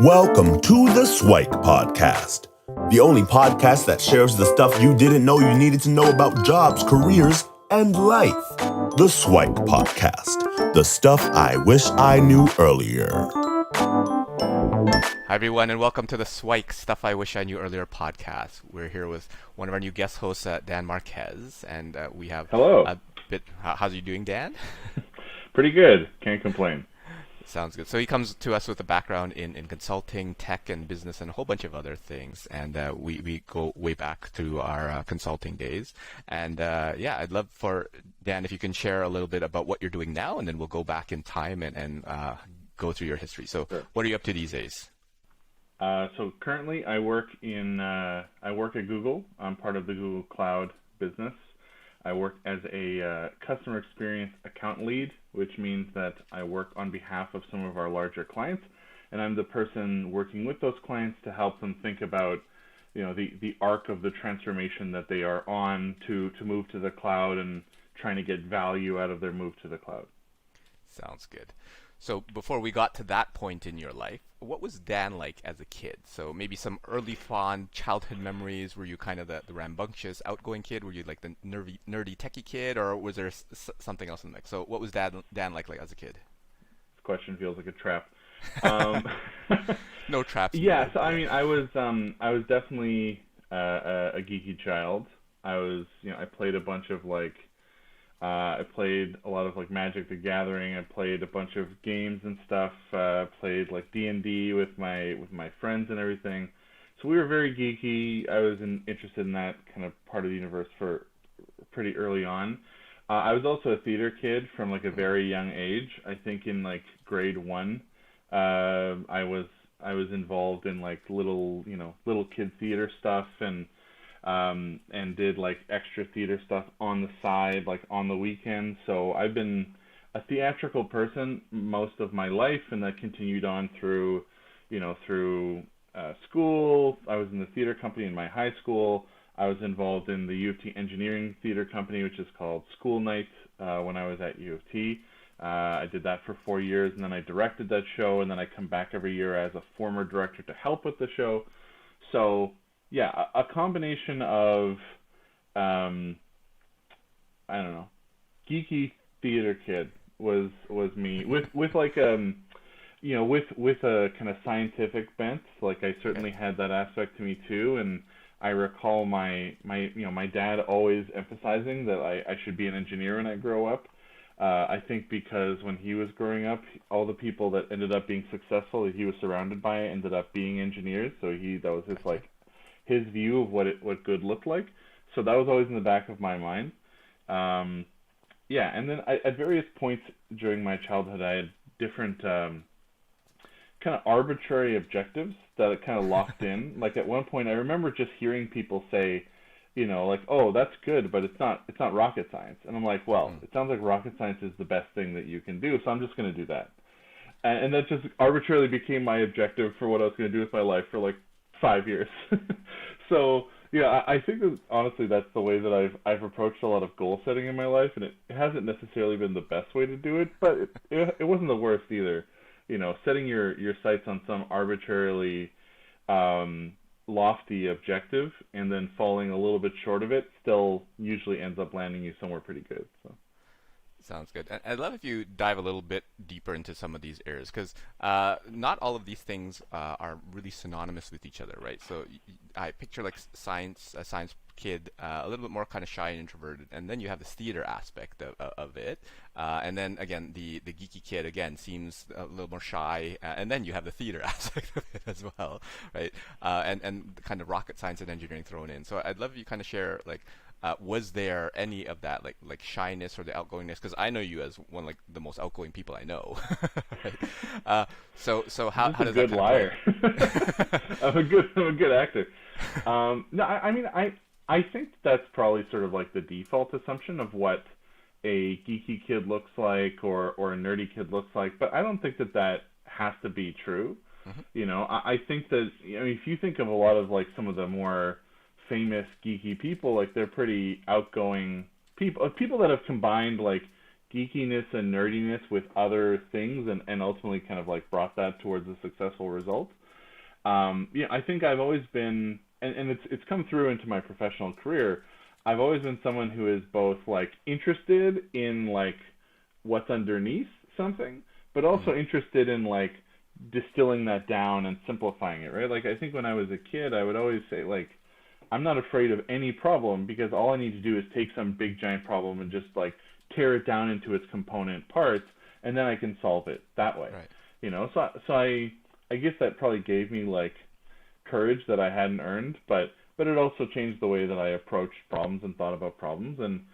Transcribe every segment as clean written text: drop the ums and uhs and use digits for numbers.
Welcome to the SIWIKE Podcast, the only podcast that shares the stuff you didn't know you needed to know about jobs, careers, and life. The SIWIKE Podcast, the stuff I wish I knew earlier. Hi everyone, and welcome to the SIWIKE Stuff I Wish I Knew Earlier podcast. We're here with one of our new guest hosts, Dan Marquez, and we have Hello. a bit. How's you doing, Dan? Pretty good. Can't complain. Sounds good. So he comes to us with a background in consulting, tech, and business, and a whole bunch of other things. And we go way back to our consulting days. And I'd love for Dan, if you can share a little bit about what you're doing now, and then we'll go back in time and go through your history. So Sure. What are you up to these days? So currently I work at Google. I'm part of the Google Cloud business. I work as a customer experience account lead, which means that I work on behalf of some of our larger clients, and I'm the person working with those clients to help them think about, the arc of the transformation that they are on to move to the cloud and trying to get value out of their move to the cloud. Sounds good. So before we got to that point in your life, what was Dan like as a kid? So maybe some early fond childhood memories. Were you kind of the rambunctious, outgoing kid? Were you like the nerdy techie kid, or was there something else in the mix? So what was Dan like as a kid? This question feels like a trap. No traps. Yeah, so I mean, I was definitely a geeky child. I played a bunch of I played a lot of Magic the Gathering. I played a bunch of games and stuff. Played D&D with my friends and everything. So we were very geeky. I was interested in that kind of part of the universe for pretty early on. I was also a theater kid from a very young age. I think in grade 1, I was involved in little kid theater stuff and did extra theater stuff on the side, on the weekends. So I've been a theatrical person most of my life, and that continued on through school. I was in the theater company in my high school. I was involved in the U of T engineering theater company, which is called School Night, when I was at U of T. I did that for 4 years, and then I directed that show, and then I come back every year as a former director to help with the show. So yeah, a combination of, geeky theater kid was me with a kind of scientific bent. I certainly had that aspect to me too, and I recall my dad always emphasizing that I should be an engineer when I grow up. I think because when he was growing up, all the people that ended up being successful that he was surrounded by ended up being engineers. So that was his view of what good looked like. So that was always in the back of my mind. And then at various points during my childhood, I had different kind of arbitrary objectives that kind of locked in. At one point, I remember just hearing people say, oh, that's good, but it's not rocket science. And I'm like, well, it sounds like rocket science is the best thing that you can do, so I'm just going to do that. And that just arbitrarily became my objective for what I was going to do with my life for 5 years. So yeah, I think that honestly that's the way that I've approached a lot of goal setting in my life, and it hasn't necessarily been the best way to do it, but it wasn't the worst either. Setting your sights on some arbitrarily lofty objective and then falling a little bit short of it still usually ends up landing you somewhere pretty good. So. Sounds good. I'd love if you dive a little bit deeper into some of these areas, because not all of these things are really synonymous with each other, right? So I picture a science kid, a little bit more kind of shy and introverted, and then you have this theater aspect of it, and then again the geeky kid again seems a little more shy, and then you have the theater aspect of it as well, right? And kind of rocket science and engineering thrown in. So I'd love if you kind of share was there any of that like shyness or the outgoingness? Because I know you as one the most outgoing people I know. Right? So how does that good liar? I'm a good actor. No, I think that's probably sort of the default assumption of what a geeky kid looks like or a nerdy kid looks like, but I don't think that has to be true. Mm-hmm. I think that if you think of a lot of some of the more famous geeky people, they're pretty outgoing people that have combined geekiness and nerdiness with other things and ultimately kind of brought that towards a successful result. I think I've always been, and it's come through into my professional career. I've always been someone who is both like interested in like what's underneath something, but also interested in like distilling that down and simplifying it, right? Like I think when I was a kid, I would always say like, I'm not afraid of any problem because all I need to do is take some big giant problem and just like tear it down into its component parts, and then I can solve it that way. Right. So I guess that probably gave me like courage that I hadn't earned, but it also changed the way that I approached problems and thought about problems. And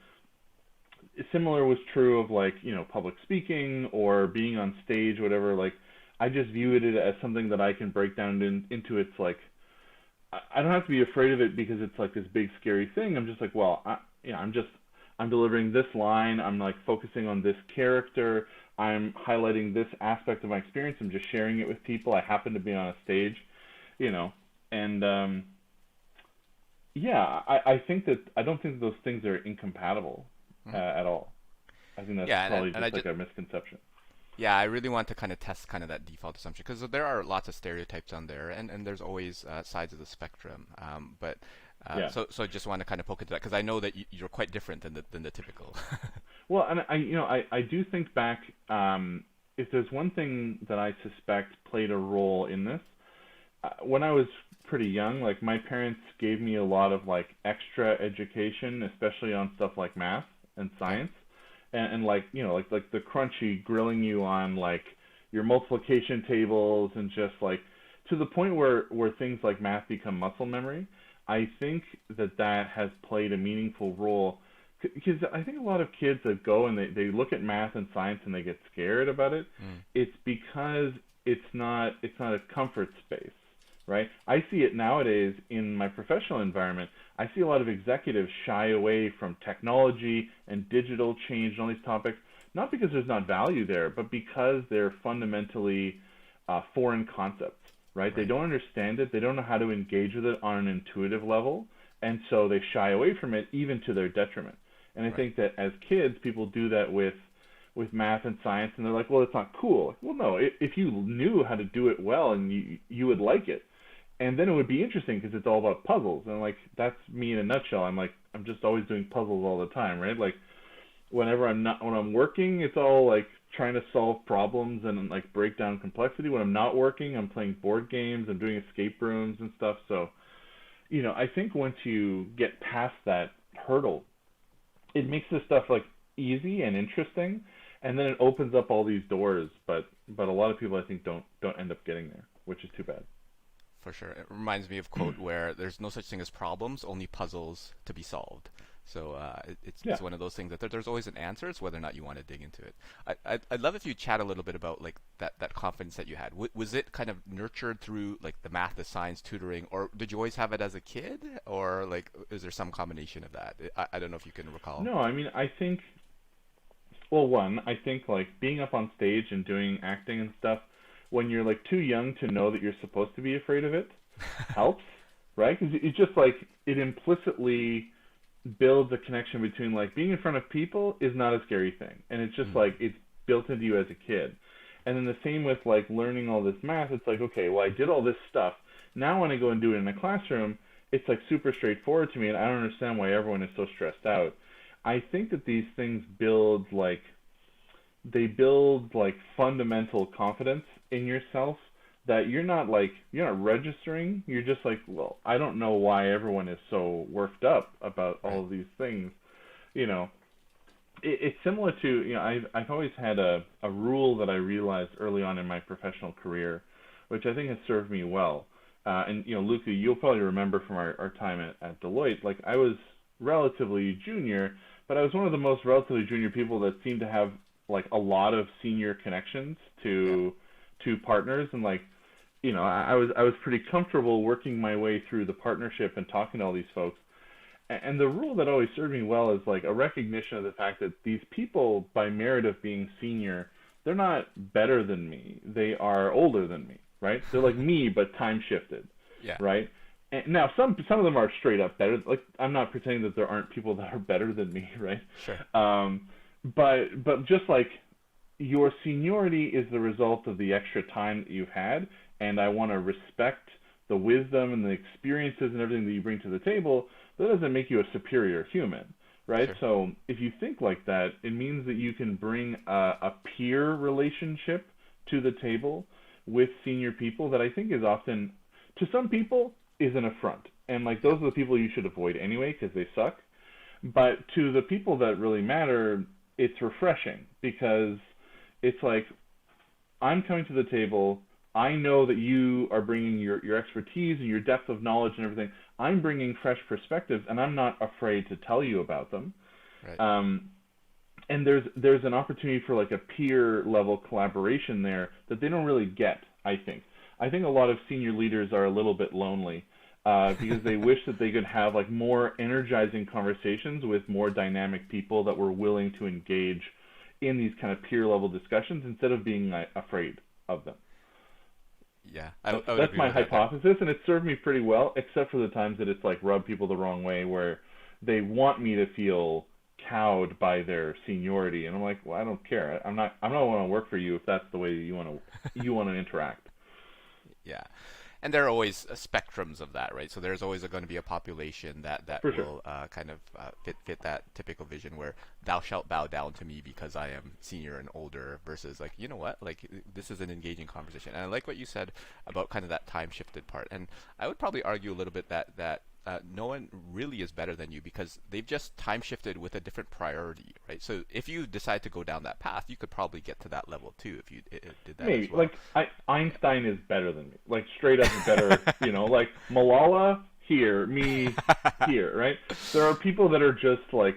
similar was true of like, public speaking or being on stage, whatever. Like I just viewed it as something that I can break down into its like, I don't have to be afraid of it because it's like this big scary thing. I'm just like, well, I'm delivering this line. I'm like focusing on this character. I'm highlighting this aspect of my experience. I'm just sharing it with people. I happen to be on a stage, and I think that I don't think those things are incompatible at all. I think that's probably just a misconception. Yeah, I really want to kind of test kind of that default assumption because there are lots of stereotypes on there, and there's always sides of the spectrum. So I just want to kind of poke into that because I know that you're quite different than the typical. Well, and I do think back. If there's one thing that I suspect played a role in this, when I was pretty young, like my parents gave me a lot of like extra education, especially on stuff like math and science. And like like the crunchy grilling you on like your multiplication tables and just like to the point where things like math become muscle memory. I think that has played a meaningful role because I think a lot of kids that go and they look at math and science and they get scared about it. It's because it's not a comfort space, right? I see it nowadays in my professional environment. I see a lot of executives shy away from technology and digital change and all these topics, not because there's not value there, but because they're fundamentally foreign concepts, right? They don't understand it. They don't know how to engage with it on an intuitive level, and so they shy away from it, even to their detriment. And I think that as kids, people do that with math and science, and they're like, well, it's not cool. Well, no, if you knew how to do it well, and you would like it. And then it would be interesting because it's all about puzzles. And like, that's me in a nutshell. I'm just always doing puzzles all the time, right? Like when I'm working, it's all like trying to solve problems and like break down complexity. When I'm not working, I'm playing board games, I'm doing escape rooms and stuff. So, I think once you get past that hurdle, it makes this stuff like easy and interesting. And then it opens up all these doors. But a lot of people I think don't end up getting there, which is too bad. For sure. It reminds me of a quote where there's no such thing as problems, only puzzles to be solved. So it's one of those things that there's always an answer. It's whether or not you want to dig into it. I'd love if you chat a little bit about like that confidence that you had. Was it kind of nurtured through like the math, the science tutoring, or did you always have it as a kid, or like is there some combination of that? I don't know if you can recall. No, I mean I think. Well, I think like being up on stage and doing acting and stuff. When you're like too young to know that you're supposed to be afraid of it, helps, right? Because it's just like it implicitly builds a connection between like being in front of people is not a scary thing, and it's just like it's built into you as a kid. And then the same with like learning all this math. It's like, okay, well I did all this stuff. Now when I go and do it in a classroom, it's like super straightforward to me, and I don't understand why everyone is so stressed out. I think that these things build like fundamental confidence in yourself that you're not registering. You're just like, well, I don't know why everyone is so worked up about all of these things. It's similar to, I've always had a rule that I realized early on in my professional career, which I think has served me well. And Luki, you'll probably remember from our time at Deloitte, like I was relatively junior, but I was one of the most relatively junior people that seemed to have like a lot of senior connections to partners, and like I was pretty comfortable working my way through the partnership and talking to all these folks. And the rule that always served me well is like a recognition of the fact that these people, by merit of being senior, they're not better than me. They are older than me, right? They're like me, but time shifted, right? And now some of them are straight up better. Like I'm not pretending that there aren't people that are better than me, right? Sure. But just like your seniority is the result of the extra time that you've had, and I want to respect the wisdom and the experiences and everything that you bring to the table, that doesn't make you a superior human, right? Sure. So if you think like that, it means that you can bring a peer relationship to the table with senior people that I think is often, to some people, is an affront. And like those are the people you should avoid anyway because they suck. But to the people that really matter, it's refreshing because it's like, I'm coming to the table. I know that you are bringing your expertise and your depth of knowledge and everything. I'm bringing fresh perspectives, and I'm not afraid to tell you about them. Right. And there's an opportunity for like a peer level collaboration there that they don't really get, I think. I think a lot of senior leaders are a little bit lonely because they wish that they could have like more energizing conversations with more dynamic people that were willing to engage in these kind of peer level discussions instead of being afraid of them. Yeah, That's my hypothesis, and it served me pretty well, except for the times that it's like rubbed people the wrong way, where they want me to feel cowed by their seniority, and I'm like, well, I don't care. I'm not want to work for you if that's the way you want to interact. Yeah. And there are always spectrums of that, right? So there's always going to be a population that For will kind of fit that typical vision where thou shalt bow down to me because I am senior and older versus like, you know what, like this is an engaging conversation. And I like what you said about kind of that time shifted part. And I would probably argue a little bit that no one really is better than you because they've just time shifted with a different priority, right? So if you decide to go down that path, you could probably get to that level too if you did that. Maybe. As well. Like Einstein is better than me, like straight up better. Like Malala here, me here, right? There are people that are just like,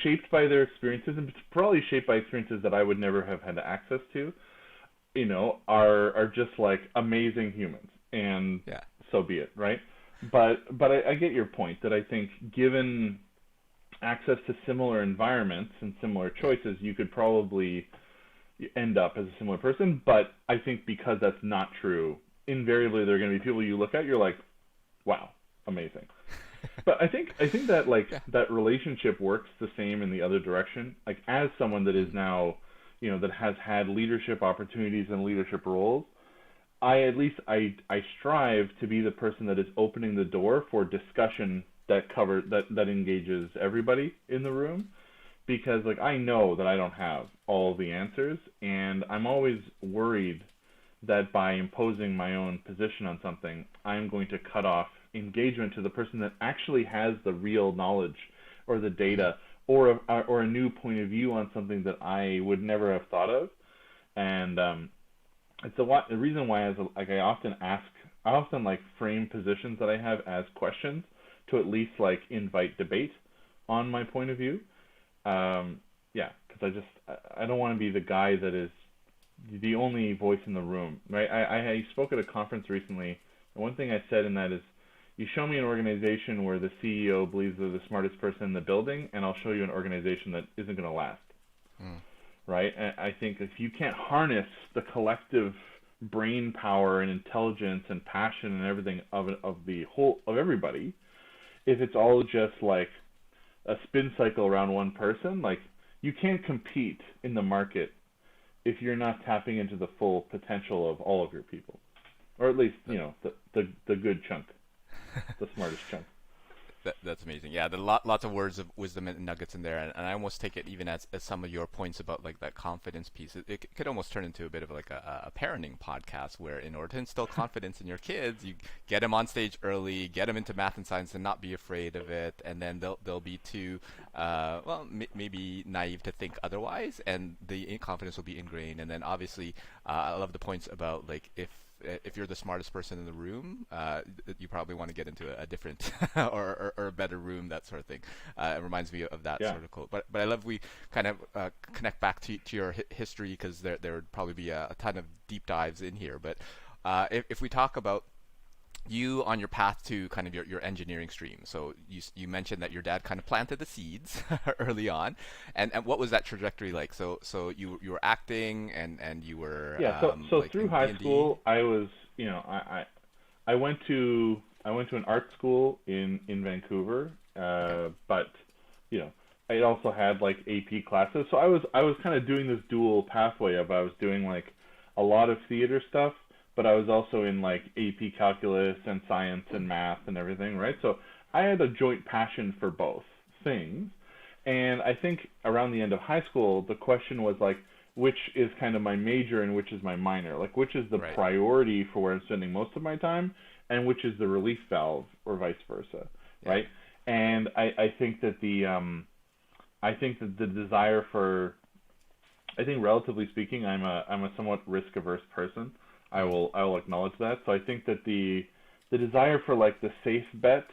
shaped by their experiences and probably shaped by experiences that I would never have had access to. Are just like amazing humans, and so be it, right? But I get your point that I think given access to similar environments and similar choices, you could probably end up as a similar person. But I think because that's not true, invariably there are going to be people you look at, you're like, wow, amazing. But I think that that relationship works the same in the other direction. Like as someone that is now, that has had leadership opportunities and leadership roles, I strive to be the person that is opening the door for discussion that engages everybody in the room, because like I know that I don't have all the answers, and I'm always worried that by imposing my own position on something, I'm going to cut off engagement to the person that actually has the real knowledge or the data or a new point of view on something that I would never have thought of. And it's the reason why I often like frame positions that I have as questions to at least like invite debate on my point of view. Because I don't want to be the guy that is the only voice in the room, right? I spoke at a conference recently, and one thing I said in that is, you show me an organization where the CEO believes they're the smartest person in the building, and I'll show you an organization that isn't going to last. Right? And I think if you can't harness the collective brain power and intelligence and passion and everything of everybody, if it's all just like a spin cycle around one person, like you can't compete in the market if you're not tapping into the full potential of all of your people, or at least the good chunk, the smartest chunk. That's amazing. Yeah, there are lots of words of wisdom and nuggets in there, and I almost take it even as some of your points about like that confidence piece. It could almost turn into a bit of like a parenting podcast where in order to instill confidence in your kids, you get them on stage early, get them into math and science, and not be afraid of it, and then they'll be too maybe naive to think otherwise, and the confidence will be ingrained. And then obviously, I love the points about like if you're the smartest person in the room, you probably want to get into a different or a better room, that sort of thing. It reminds me of that sort of quote. But I love we kind of connect back to your history, because there would probably be a ton of deep dives in here. But if we talk about you on your path to kind of your engineering stream. So you mentioned that your dad kind of planted the seeds early on, and what was that trajectory like? So you were acting and you were so like through high school I was I went to an art school in Vancouver, but I also had like AP classes, so I was kind of doing this dual pathway of I was doing like a lot of theater stuff, but I was also in like AP calculus and science and math and everything, right? So I had a joint passion for both things. And I think around the end of high school, the question was like, which is kind of my major and which is my minor? Like, which is the Right. priority for where I'm spending most of my time, and which is the relief valve, or vice versa, Yeah. right? And I think that the desire for, I think relatively speaking, I'm a somewhat risk averse person. I will acknowledge that. So I think that the desire for like the safe bet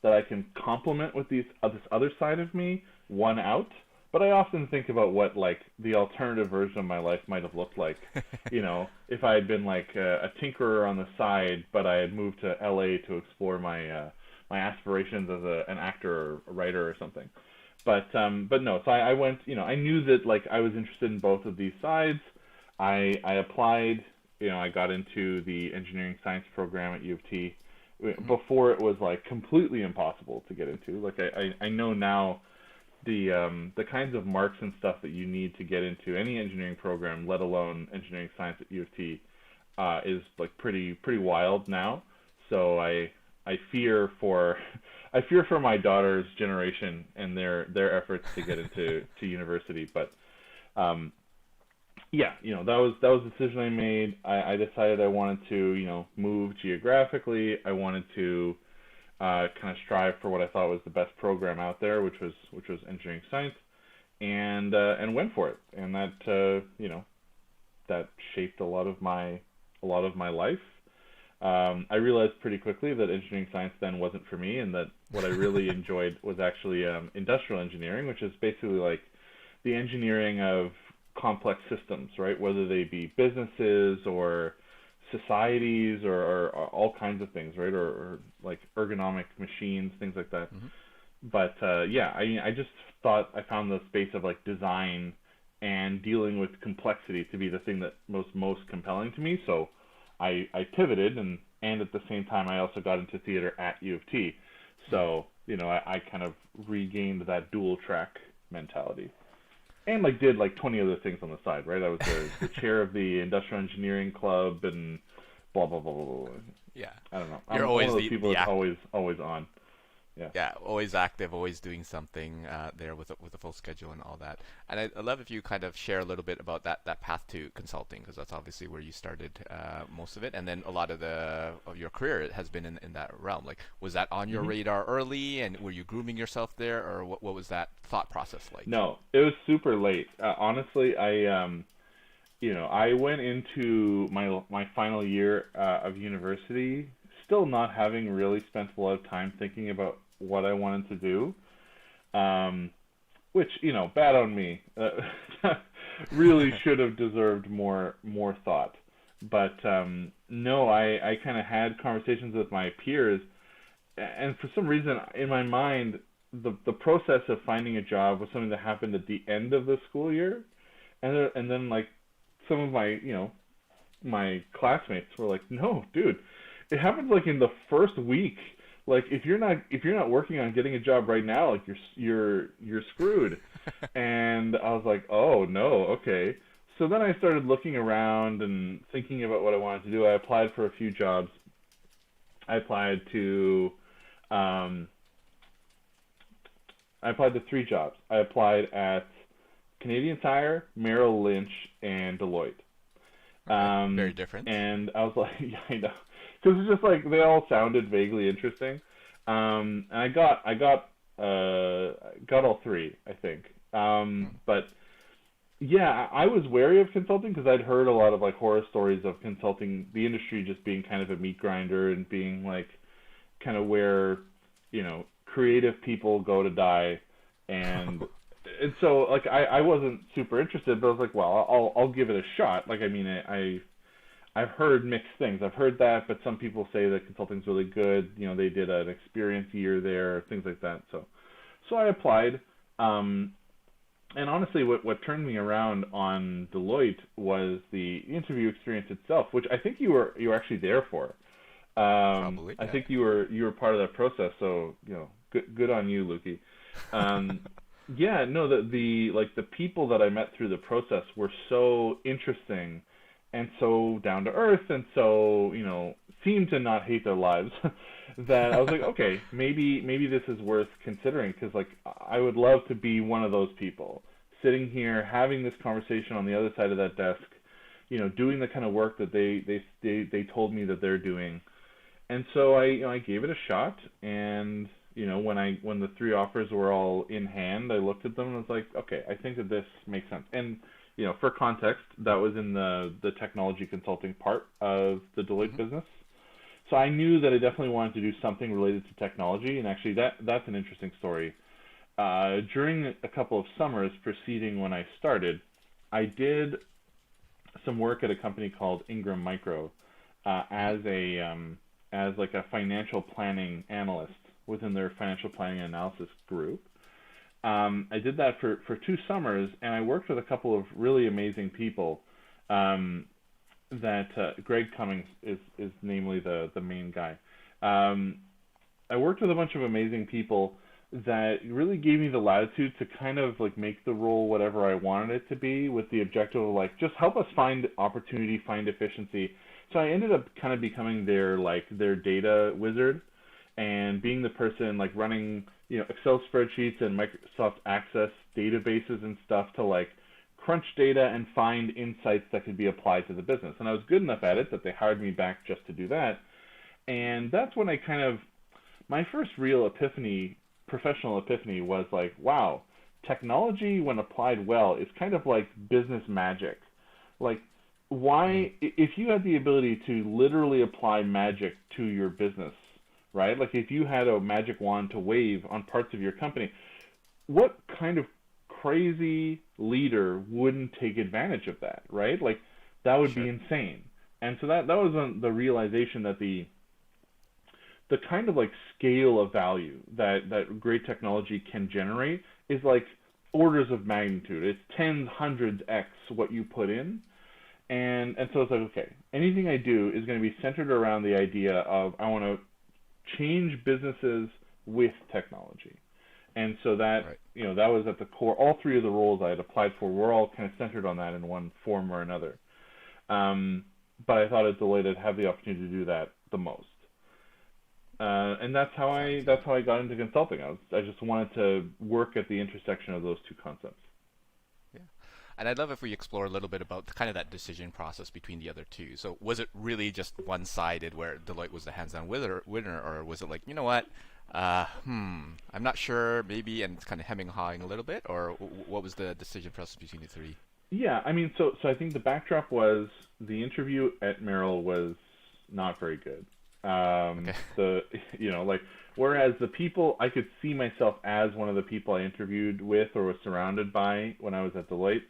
that I can complement with this other side of me won out. But I often think about what like the alternative version of my life might have looked like, if I had been like a tinkerer on the side, but I had moved to LA to explore my aspirations as an actor or a writer or something. But no, so I went, I knew that like I was interested in both of these sides. I applied, I got into the engineering science program at U of T before it was like completely impossible to get into. Like I know now the kinds of marks and stuff that you need to get into any engineering program, let alone engineering science at U of T, is like pretty wild now. So I fear for my daughter's generation and their efforts to get into university. But yeah, that was the decision I made. I decided I wanted to move geographically. I wanted to kind of strive for what I thought was the best program out there, which was engineering science, and went for it. And that that shaped a lot of my life. I realized pretty quickly that engineering science then wasn't for me, and that what I really enjoyed was actually industrial engineering, which is basically like the engineering of complex systems, right? Whether they be businesses or societies or all kinds of things, right? Or like ergonomic machines, things like that. Mm-hmm. But yeah, I just thought I found the space of like design and dealing with complexity to be the thing that was most compelling to me. So I pivoted, and at the same time I also got into theater at U of T. So I kind of regained that dual track mentality. And like did like 20 other things on the side, right? I was the chair of the industrial engineering club and blah blah blah blah blah. Yeah. I don't know. You're I'm always one of those people that's always on. Yeah. Yeah, always active, always doing something there with a full schedule and all that. And I love if you kind of share a little bit about that path to consulting, because that's obviously where you started most of it, and then a lot of your career has been in that realm. Like, was that on your radar early, and were you grooming yourself there, or what was that thought process like? No, it was super late. Honestly, I went into my final year of university still not having really spent a lot of time thinking about what I wanted to do, which bad on me. Really should have deserved more thought. But no, I kind of had conversations with my peers, and for some reason in my mind, the process of finding a job was something that happened at the end of the school year, and then like some of my my classmates were like, no, dude, it happens like in the first week. Like if you're not working on getting a job right now, like you're screwed. And I was like, oh no, okay. So then I started looking around and thinking about what I wanted to do. I applied for a few jobs. I applied to 3 jobs. I applied at Canadian Tire, Merrill Lynch, and Deloitte. Okay. Very different. And I was like, yeah, I know. Because it's just like they all sounded vaguely interesting, and I got all 3, I think. But yeah, I was wary of consulting because I'd heard a lot of like horror stories of consulting, the industry just being kind of a meat grinder and being like kind of where creative people go to die, and so like I wasn't super interested, but I was like, well, I'll give it a shot. Like I mean, I've heard mixed things. I've heard that, but some people say that consulting's really good. They did an experience year there, things like that. So I applied. And honestly, what turned me around on Deloitte was the interview experience itself, which I think you were actually there for. Probably. Yeah. I think you were part of that process. So good on you, Luki. Yeah, no, the people that I met through the process were so interesting and so down to earth, and so, seem to not hate their lives, that I was like, okay, maybe this is worth considering, because like I would love to be one of those people sitting here having this conversation on the other side of that desk, doing the kind of work that they told me that they're doing. And so I gave it a shot, and when the three offers were all in hand, I looked at them and was like, okay, I think that this makes sense. And for context, that was in the technology consulting part of the Deloitte business. So I knew that I definitely wanted to do something related to technology, and actually that's an interesting story. During a couple of summers preceding when I started, I did some work at a company called Ingram Micro as like a financial planning analyst within their financial planning and analysis group. I did that for 2 summers, and I worked with a couple of really amazing people. Greg Cummings is namely the main guy. I worked with a bunch of amazing people that really gave me the latitude to kind of like make the role whatever I wanted it to be, with the objective of like just help us find opportunity, find efficiency. So I ended up kind of becoming their data wizard, and being the person like running Excel spreadsheets and Microsoft Access databases and stuff to like crunch data and find insights that could be applied to the business. And I was good enough at it that they hired me back just to do that. And that's when my first real professional epiphany was like, wow, technology when applied well is kind of like business magic. Like, why, if you had the ability to literally apply magic to your business, right? Like if you had a magic wand to wave on parts of your company, what kind of crazy leader wouldn't take advantage of that, right? Like that would be insane. And so that was the realization that the kind of like scale of value that great technology can generate is like orders of magnitude. It's tens, hundreds X what you put in. And so it's like, okay, anything I do is going to be centered around the idea of I want to change businesses with technology. And so that, that was at the core. All 3 of the roles I had applied for were all kind of centered on that in one form or another. But I thought at Deloitte I'd have the opportunity to do that the most. And that's how I got into consulting. I just wanted to work at the intersection of those 2 concepts. Yeah, and I'd love if we explore a little bit about kind of that decision process between the other 2. So was it really just one-sided where Deloitte was the hands-on winner, or was it like, you know what, I'm not sure, maybe, and it's kind of hemming and hawing a little bit, or what was the decision process between the 3? Yeah, I mean, so I think the backdrop was the interview at Merrill was not very good. Whereas the people, I could see myself as one of the people I interviewed with or was surrounded by when I was at Deloitte.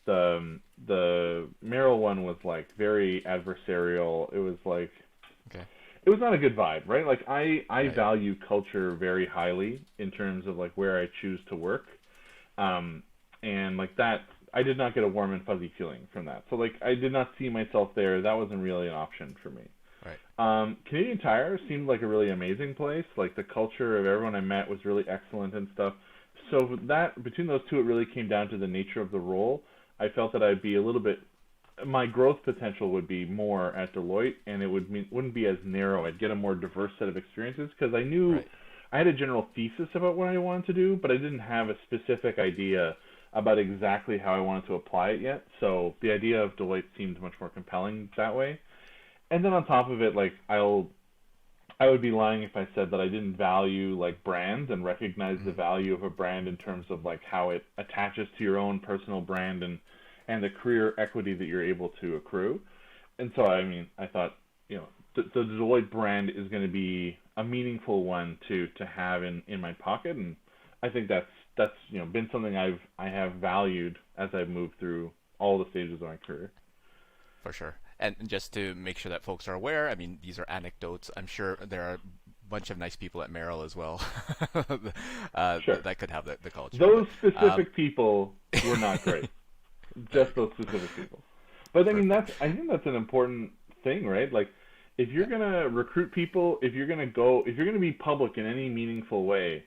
The Merrill one was like very adversarial. It was like, it was not a good vibe, right? Like I value culture very highly in terms of like where I choose to work. And like that, I did not get a warm and fuzzy feeling from that. So like I did not see myself there. That wasn't really an option for me. Right. Canadian Tire seemed like a really amazing place. Like the culture of everyone I met was really excellent and stuff. So that between those 2, it really came down to the nature of the role. I felt that I'd be a little bit, my growth potential would be more at Deloitte, and it wouldn't be as narrow. I'd get a more diverse set of experiences because I knew I had a general thesis about what I wanted to do, but I didn't have a specific idea about exactly how I wanted to apply it yet. So the idea of Deloitte seemed much more compelling that way. And then on top of it, like I would be lying if I said that I didn't value like brands and recognize the value of a brand in terms of like how it attaches to your own personal brand and the career equity that you're able to accrue. And so, I mean, I thought, the Deloitte brand is going to be a meaningful one to have in my pocket. And I think that's been something I have valued as I've moved through all the stages of my career. For sure. And just to make sure that folks are aware, I mean, these are anecdotes. I'm sure there are a bunch of nice people at Merrill as well that could have the culture. Those specific people were not great. Just those specific people. But I mean, I think that's an important thing, right? Like, if you're gonna recruit people, if you're gonna be public in any meaningful way,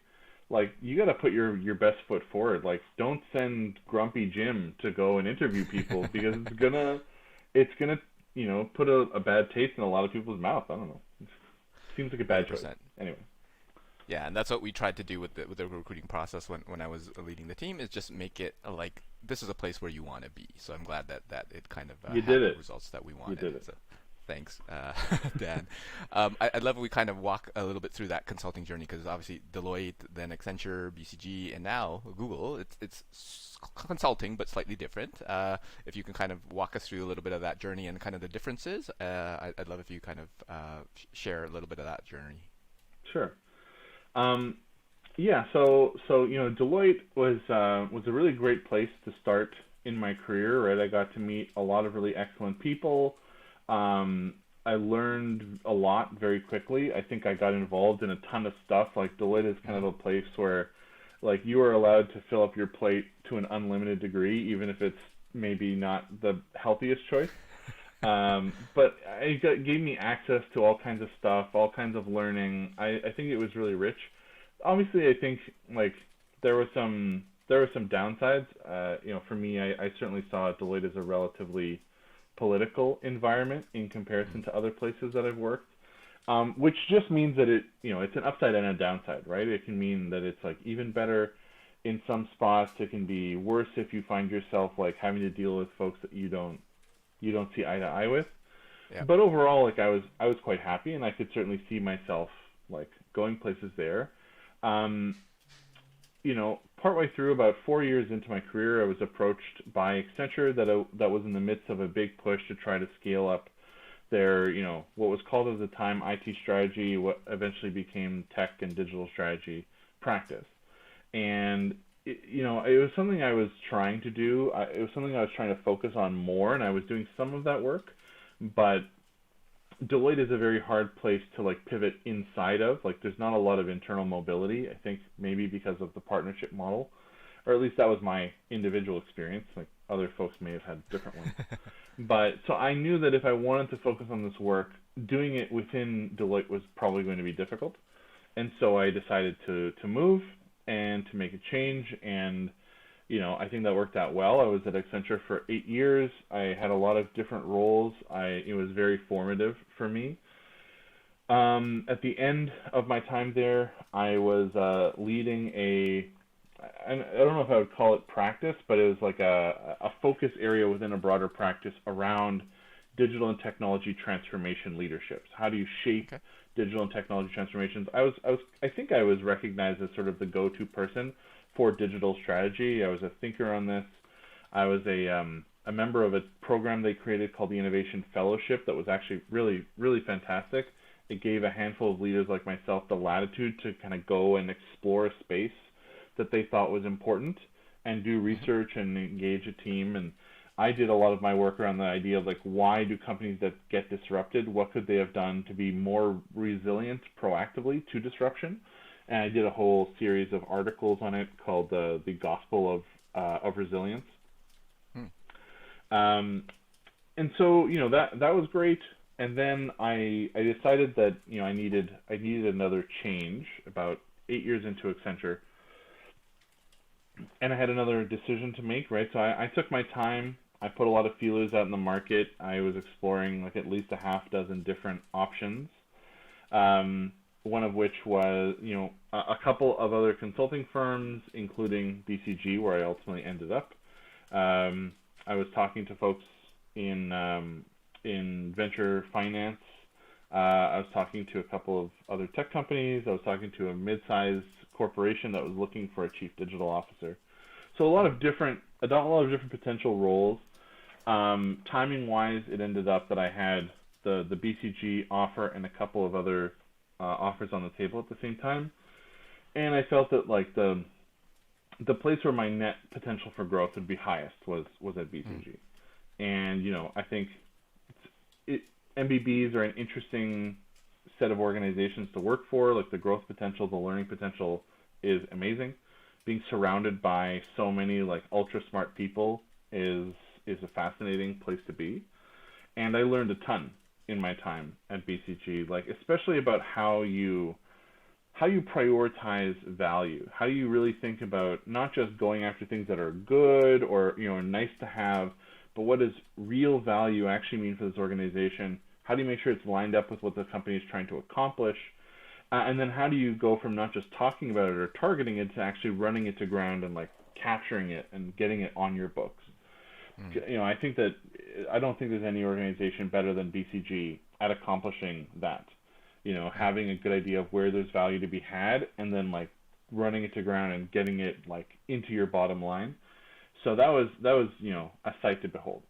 like you got to put your best foot forward. Like, don't send Grumpy Jim to go and interview people because it's gonna, put a bad taste in a lot of people's mouth. I don't know. It seems like a bad choice. 100%. Anyway. Yeah, and that's what we tried to do with the recruiting process when I was leading the team, is just make it like this is a place where you want to be. So I'm glad that it kind of You had did the it. results that we You wanted. did it. So thanks, Dan. I'd love if we kind of walk a little bit through that consulting journey, because obviously Deloitte, then Accenture, BCG, and now Google. It's consulting, but slightly different. If you can kind of walk us through a little bit of that journey and kind of the differences, I'd love if you kind of share a little bit of that journey. Sure. Yeah, so Deloitte was a really great place to start in my career, right? I got to meet a lot of really excellent people. I learned a lot very quickly. I think I got involved in a ton of stuff. Like, Deloitte is kind of a place where, like, you are allowed to fill up your plate to an unlimited degree, even if it's maybe not the healthiest choice. But it gave me access to all kinds of stuff, all kinds of learning. I think it was really rich. Obviously, I think, like, there were some downsides. For me, I certainly saw Deloitte as a relatively political environment in comparison to other places that I've worked, which just means that it's an upside and a downside, right? It can mean that it's like even better in some spots. It can be worse if you find yourself like having to deal with folks that you don't see eye to eye with. Yeah. But overall, like, I was quite happy, and I could certainly see myself like going places there. Partway through, about 4 years into my career, I was approached by Accenture that was in the midst of a big push to try to scale up their, what was called at the time IT strategy, what eventually became tech and digital strategy practice. And it was something I was trying to do. It was something I was trying to focus on more, and I was doing some of that work. But Deloitte is a very hard place to like pivot inside of. Like, there's not a lot of internal mobility. I think maybe because of the partnership model, or at least that was my individual experience. Like, other folks may have had different ones. But so I knew that if I wanted to focus on this work, doing it within Deloitte was probably going to be difficult. And so I decided to move and to make a change, and I think that worked out well. I was at Accenture for 8 years. I had a lot of different roles. It was very formative for me. At the end of my time there, I was leading I don't know if I would call it practice, but it was like a focus area within a broader practice around digital and technology transformation leaderships. How do you shape digital and technology transformations? I think I was recognized as sort of the go-to person for digital strategy. I was a thinker on this. I was a member of a program they created called the Innovation Fellowship that was actually really, really fantastic. It gave a handful of leaders like myself the latitude to kind of go and explore a space that they thought was important and do research and engage a team. And I did a lot of my work around the idea of like, why do companies that get disrupted, what could they have done to be more resilient proactively to disruption? And I did a whole series of articles on it called the Gospel of Resilience. And so that was great. And then I decided that I needed another change about 8 years into Accenture, and I had another decision to make. Right, so I took my time. I put a lot of feelers out in the market. I was exploring like at least a half dozen different options. One of which was, a couple of other consulting firms, including BCG, where I ultimately ended up. I was talking to folks in venture finance. I was talking to a couple of other tech companies. I was talking to a mid-sized corporation that was looking for a chief digital officer. So a lot of different potential roles. Timing-wise, it ended up that I had the BCG offer and a couple of other offers on the table at the same time, and I felt that like the place where my net potential for growth would be highest was at BCG. And I think MBBs are an interesting set of organizations to work for. Like, the growth potential, the learning potential is amazing. Being surrounded by so many like ultra smart people is a fascinating place to be, and I learned a ton in my time at BCG, like especially about how you prioritize value, how you really think about not just going after things that are good or nice to have, but what does real value actually mean for this organization? How do you make sure it's lined up with what the company is trying to accomplish? And then how do you go from not just talking about it or targeting it to actually running it to ground and like capturing it and getting it on your books? You know, I don't think there's any organization better than BCG at accomplishing that. You know, having a good idea of where there's value to be had, and then like running it to ground and getting it like into your bottom line. So that was you know, a sight to behold.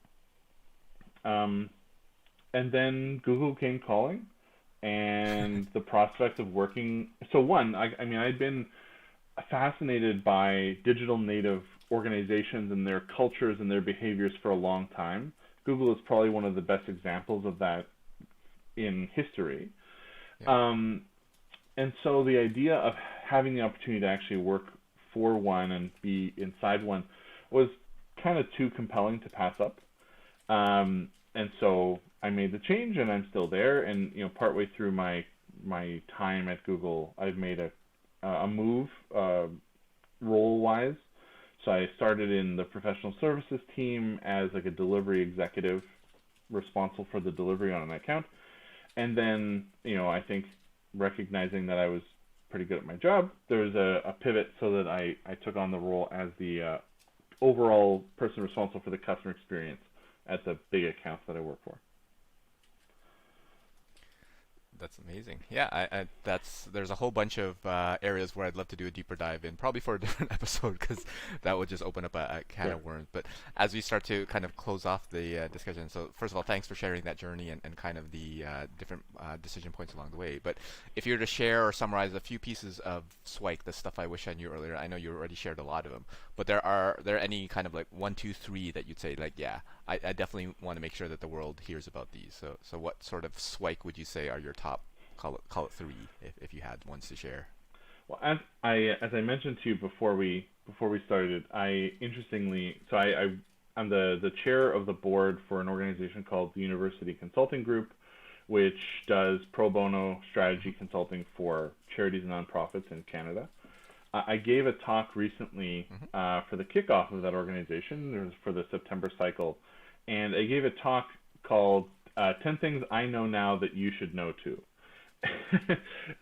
And then Google came calling, and the prospect of working. So one, I mean, I'd been fascinated by digital native organizations and their cultures and their behaviors for a long time. Google is probably one of the best examples of that in history. Yeah. And so the idea of having the opportunity to actually work for one and be inside one was kind of too compelling to pass up. And so I made the change, and I'm still there. And you know, partway through my time at Google, I've made a move role-wise. So I started in the professional services team as like a delivery executive responsible for the delivery on an account. And then, you know, I think recognizing that I was pretty good at my job, there was a pivot so that I took on the role as the overall person responsible for the customer experience at the big accounts that I work for. That's amazing. Yeah, there's a whole bunch of areas where I'd love to do a deeper dive in, probably for a different episode, because that would just open up a can of worms. But as we start to kind of close off the discussion, so first of all, thanks for sharing that journey and kind of the different decision points along the way. But if you were to share or summarize a few pieces of SIWIKE, the stuff I wish I knew earlier, I know you already shared a lot of them, but are there any kind of like 1, 2, 3 that you'd say like, yeah, I definitely want to make sure that the world hears about these. So what sort of SIWIKE would you say are your top, call it 3, if you had ones to share? Well, as I mentioned to you before we started, I'm the chair of the board for an organization called the University Consulting Group, which does pro bono strategy consulting for charities and nonprofits in Canada. I gave a talk recently for the kickoff of that organization. It was for the September cycle, and I gave a talk called 10 Things I Know Now That You Should Know Too.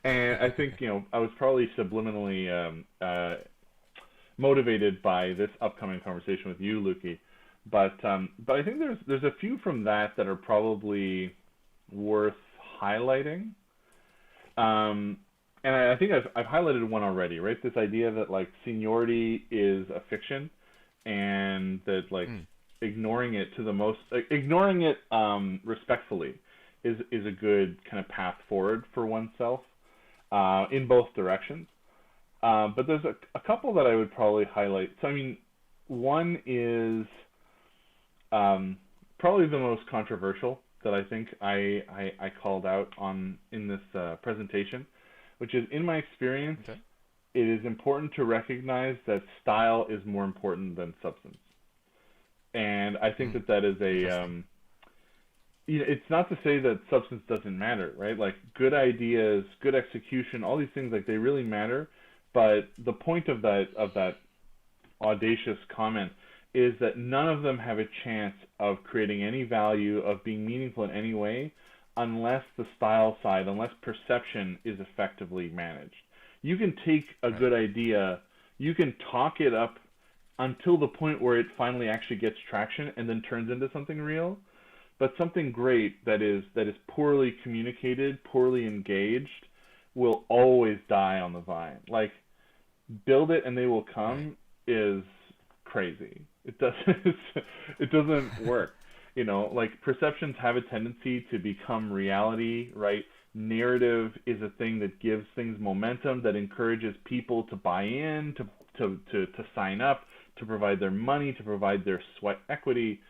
And I think, you know, I was probably subliminally motivated by this upcoming conversation with you, Luki. But I think there's a few from that are probably worth highlighting. And I think I've highlighted one already, right? This idea that like seniority is a fiction, and that like ignoring it respectfully is a good kind of path forward for oneself in both directions. But there's a couple that I would probably highlight. So I mean, one is probably the most controversial that I think I called out in this presentation, which is, in my experience, it is important to recognize that style is more important than substance. And I think that is you know, it's not to say that substance doesn't matter, right? Like good ideas, good execution, all these things, like they really matter. But the point of that audacious comment is that none of them have a chance of creating any value, of being meaningful in any way, unless the style side, unless perception is effectively managed. You can take a good idea, you can talk it up until the point where it finally actually gets traction and then turns into something real. But something great that is poorly communicated, poorly engaged, will always die on the vine. Like, build it and they will come is crazy. It doesn't work. You know, like perceptions have a tendency to become reality, right? Narrative is a thing that gives things momentum, that encourages people to buy in, to sign up, to provide their money, to provide their sweat equity.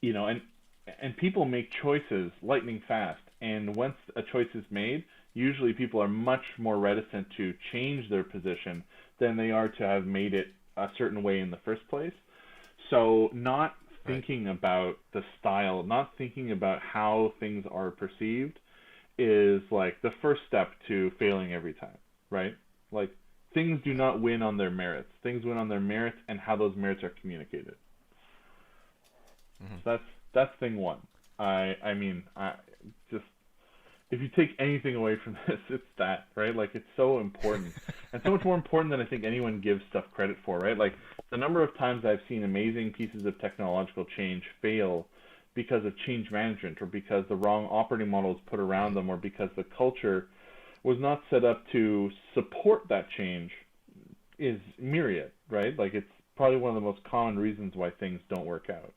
You know, and people make choices lightning fast. And once a choice is made, usually people are much more reticent to change their position than they are to have made it a certain way in the first place. So not thinking about the style, not thinking about how things are perceived is like the first step to failing every time, right? Like things do not win on their merits. Things win on their merits and how those merits are communicated. So that's thing one. I mean, just if you take anything away from this, it's that, right? Like, it's so important, and so much more important than I think anyone gives stuff credit for, right? Like, the number of times I've seen amazing pieces of technological change fail because of change management, or because the wrong operating model is put around them, or because the culture was not set up to support that change, is myriad, right? Like, it's probably one of the most common reasons why things don't work out.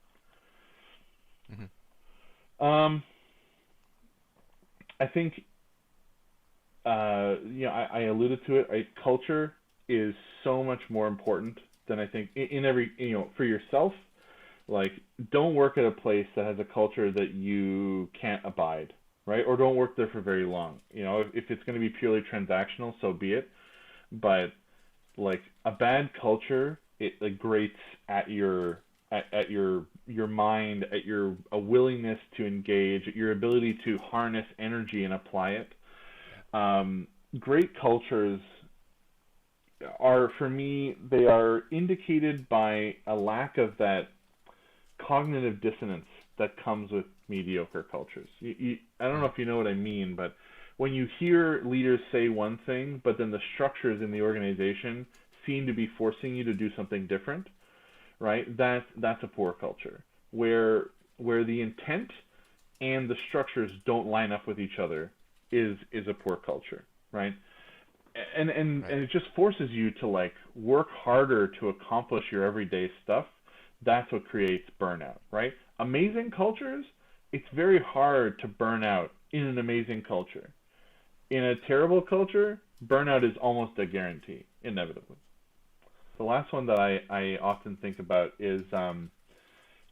I think, I alluded to it, right? Culture is so much more important than I think in every, for yourself. Like, don't work at a place that has a culture that you can't abide, right? Or don't work there for very long. If it's going to be purely transactional, so be it. But, like, a bad culture, it, like, grates at your mind, at a willingness to engage, at your ability to harness energy and apply it. Great cultures are, for me, they are indicated by a lack of that cognitive dissonance that comes with mediocre cultures. I don't know if you know what I mean, but when you hear leaders say one thing, but then the structures in the organization seem to be forcing you to do something different, right? That's a poor culture, where the intent and the structures don't line up with each other is a poor culture, right? And it just forces you to, like, work harder to accomplish your everyday stuff. That's what creates burnout, right? Amazing cultures, it's very hard to burn out in an amazing culture. In a terrible culture, burnout is almost a guarantee, inevitably. The last one that I often think about is,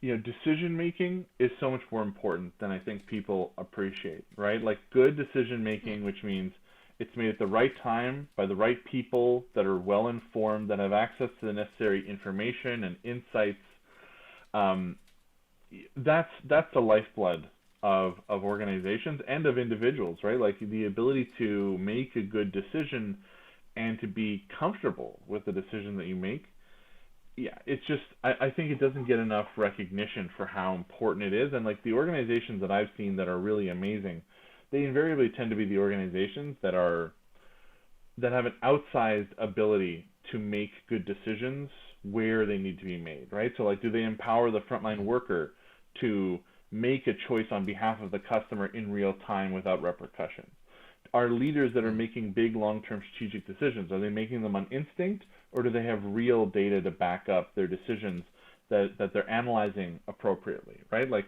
decision making is so much more important than I think people appreciate, right? Like, good decision making, which means it's made at the right time by the right people that are well informed, that have access to the necessary information and insights. That's the lifeblood of organizations and of individuals, right? Like, the ability to make a good decision and to be comfortable with the decision that you make. Yeah, it's just, I think it doesn't get enough recognition for how important it is. And, like, the organizations that I've seen that are really amazing, they invariably tend to be the organizations that have an outsized ability to make good decisions where they need to be made, right? So, like, do they empower the frontline worker to make a choice on behalf of the customer in real time without repercussion? Are leaders that are making big long-term strategic decisions, are they making them on instinct, or do they have real data to back up their decisions that they're analyzing appropriately, right? Like,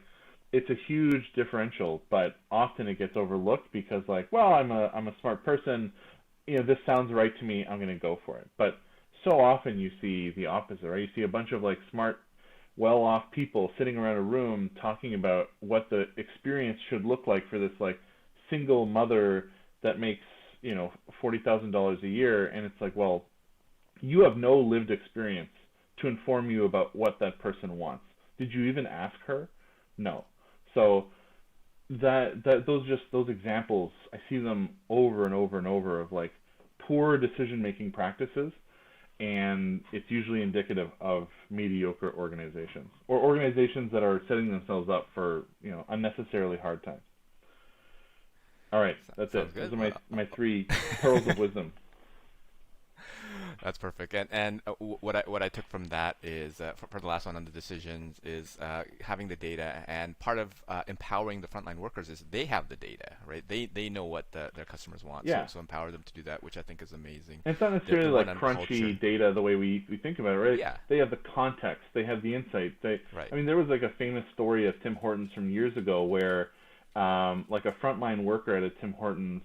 it's a huge differential, but often it gets overlooked because, like, well, I'm a smart person, this sounds right to me, I'm going to go for it. But so often you see the opposite, right? You see a bunch of, like, smart, well-off people sitting around a room talking about what the experience should look like for this, like, single mother that makes, $40,000 a year, and it's like, well, you have no lived experience to inform you about what that person wants. Did you even ask her? No. So those examples, I see them over and over and over of, like, poor decision-making practices, and it's usually indicative of mediocre organizations, or organizations that are setting themselves up for, unnecessarily hard times. All right, that's it. Good. Those are my three pearls of wisdom. That's perfect. And what I took from that is, for the last one on the decisions, is having the data. And part of empowering the frontline workers is they have the data, right? They know what their customers want. Yeah. So empower them to do that, which I think is amazing. And it's not necessarily like crunchy culture. data the way we think about it, right? Yeah. They have the context. They have the insight. Right. I mean, there was, like, a famous story of Tim Hortons from years ago where, like, a frontline worker at a Tim Hortons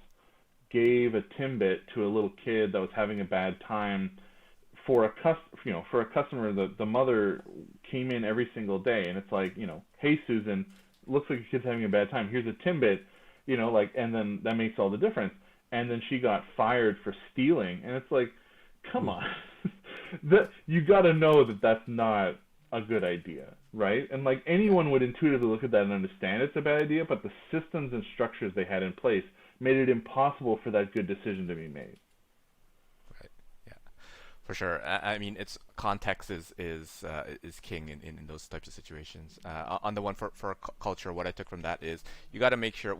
gave a Timbit to a little kid that was having a bad time. For a customer, the mother came in every single day, and it's like, hey, Susan, looks like your kid's having a bad time. Here's a Timbit, and then that makes all the difference. And then she got fired for stealing, and it's like, come on, you got to know that that's not a good idea, right? And, like, anyone would intuitively look at that and understand it's a bad idea, but the systems and structures they had in place made it impossible for that good decision to be made. For sure. I mean, it's context is king in those types of situations. On the one for culture, what I took from that is you got to make sure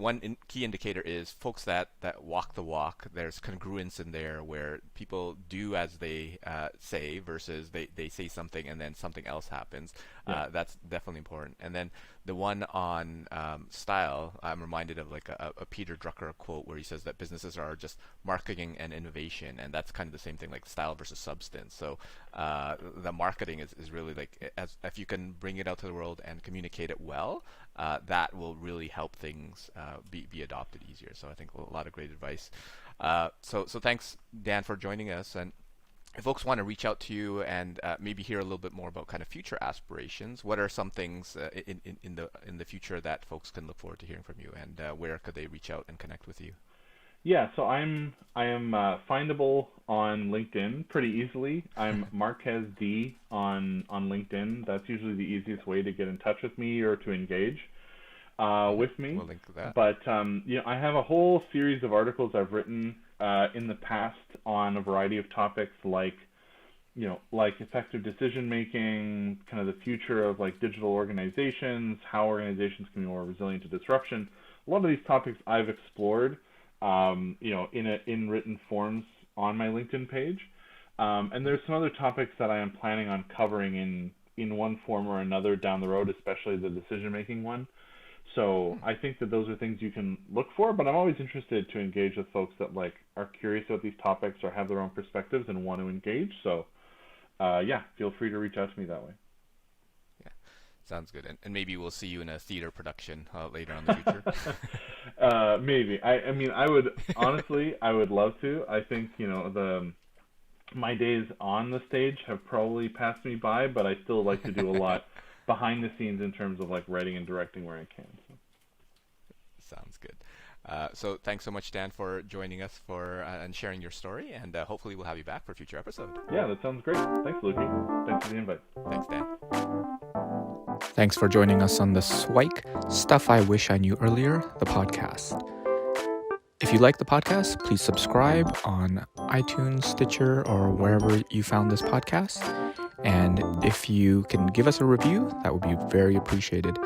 key indicator is folks that walk the walk. There's congruence in there where people do as they say versus they say something and then something else happens. Yeah. That's definitely important. And then the one on style, I'm reminded of like a Peter Drucker quote where he says that businesses are just marketing and innovation, and that's kind of the same thing, like style versus substance. So the marketing is really like, if you can bring it out to the world and communicate it well, that will really help things be adopted easier. So I think a lot of great advice. So thanks, Dan, for joining us. And if folks want to reach out to you and maybe hear a little bit more about kind of future aspirations, what are some things in the future that folks can look forward to hearing from you, and where could they reach out and connect with you? Yeah, so I am findable on LinkedIn pretty easily. I'm Marquez D on LinkedIn. That's usually the easiest way to get in touch with me or to engage with me. We'll link to that. But I have a whole series of articles I've written in the past on a variety of topics like effective decision making, kind of the future of like digital organizations, how organizations can be more resilient to disruption. A lot of these topics I've explored in written forms on my LinkedIn page. And there's some other topics that I am planning on covering in one form or another down the road, especially the decision-making one. So I think that those are things you can look for, but I'm always interested to engage with folks that like are curious about these topics or have their own perspectives and want to engage. So feel free to reach out to me that way. Sounds good. And maybe we'll see you in a theater production later on in the future. Maybe. I mean, I would, honestly, I would love to. I think, my days on the stage have probably passed me by, but I still like to do a lot behind the scenes in terms of like writing and directing where I can. So. Sounds good. So thanks so much, Dan, for joining us and sharing your story, and hopefully we'll have you back for a future episode. Yeah, that sounds great. Thanks, Luki. Thanks for the invite. Thanks, Dan. Thanks for joining us on the SIWIKE Stuff I Wish I Knew Earlier, the podcast. If you like the podcast, please subscribe on iTunes, Stitcher, or wherever you found this podcast. And if you can give us a review, that would be very appreciated.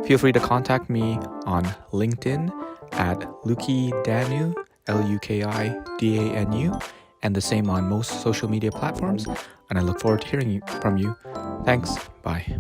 Feel free to contact me on LinkedIn at Luki Danu, LUKIDANU, and the same on most social media platforms. And I look forward to hearing from you. Thanks. Bye.